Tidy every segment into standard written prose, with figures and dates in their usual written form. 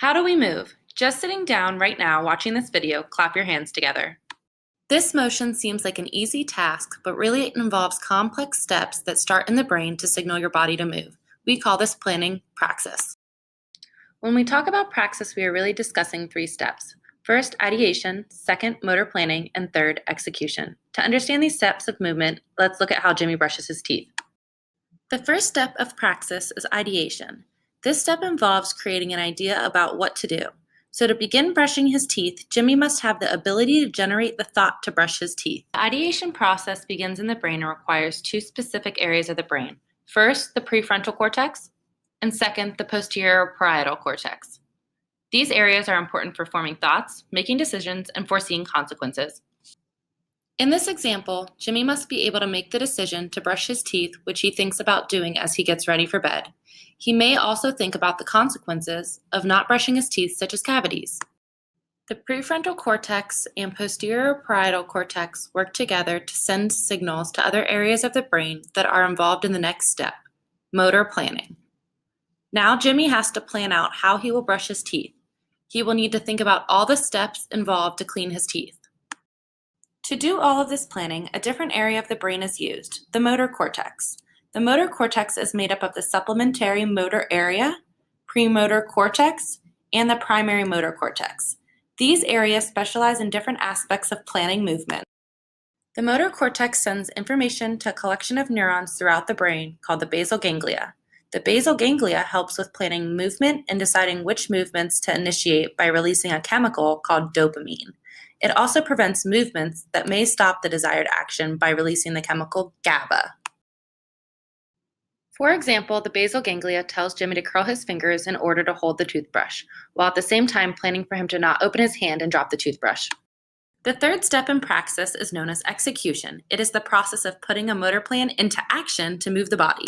How do we move? Just sitting down right now watching this video, clap your hands together. This motion seems like an easy task, but really it involves complex steps that start in the brain to signal your body to move. We call this planning praxis. When we talk about praxis, we are really discussing 3 steps. First, ideation, second, motor planning, and third, execution. To understand these steps of movement, let's look at how Jimmy brushes his teeth. The first step of praxis is ideation. This step involves creating an idea about what to do. So to begin brushing his teeth, Jimmy must have the ability to generate the thought to brush his teeth. The ideation process begins in the brain and requires 2 specific areas of the brain. First, the prefrontal cortex, and second, the posterior parietal cortex. These areas are important for forming thoughts, making decisions, and foreseeing consequences. In this example, Jimmy must be able to make the decision to brush his teeth, which he thinks about doing as he gets ready for bed. He may also think about the consequences of not brushing his teeth, such as cavities. The prefrontal cortex and posterior parietal cortex work together to send signals to other areas of the brain that are involved in the next step, motor planning. Now Jimmy has to plan out how he will brush his teeth. He will need to think about all the steps involved to clean his teeth. To do all of this planning, a different area of the brain is used, the motor cortex. The motor cortex is made up of the supplementary motor area, premotor cortex, and the primary motor cortex. These areas specialize in different aspects of planning movement. The motor cortex sends information to a collection of neurons throughout the brain called the basal ganglia. The basal ganglia helps with planning movement and deciding which movements to initiate by releasing a chemical called dopamine. It also prevents movements that may stop the desired action by releasing the chemical GABA. For example, the basal ganglia tells Jimmy to curl his fingers in order to hold the toothbrush, while at the same time planning for him to not open his hand and drop the toothbrush. The third step in praxis is known as execution. It is the process of putting a motor plan into action to move the body.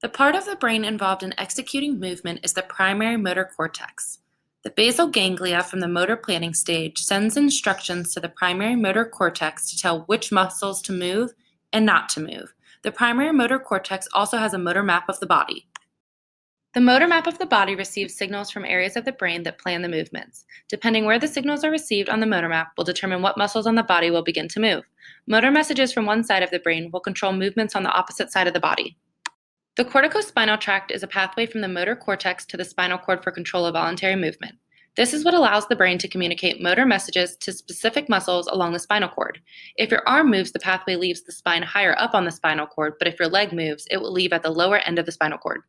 The part of the brain involved in executing movement is the primary motor cortex. The basal ganglia from the motor planning stage sends instructions to the primary motor cortex to tell which muscles to move and not to move. The primary motor cortex also has a motor map of the body. The motor map of the body receives signals from areas of the brain that plan the movements. Depending where the signals are received on the motor map will determine what muscles on the body will begin to move. Motor messages from one side of the brain will control movements on the opposite side of the body. The corticospinal tract is a pathway from the motor cortex to the spinal cord for control of voluntary movement. This is what allows the brain to communicate motor messages to specific muscles along the spinal cord. If your arm moves, the pathway leaves the spine higher up on the spinal cord, but if your leg moves, it will leave at the lower end of the spinal cord.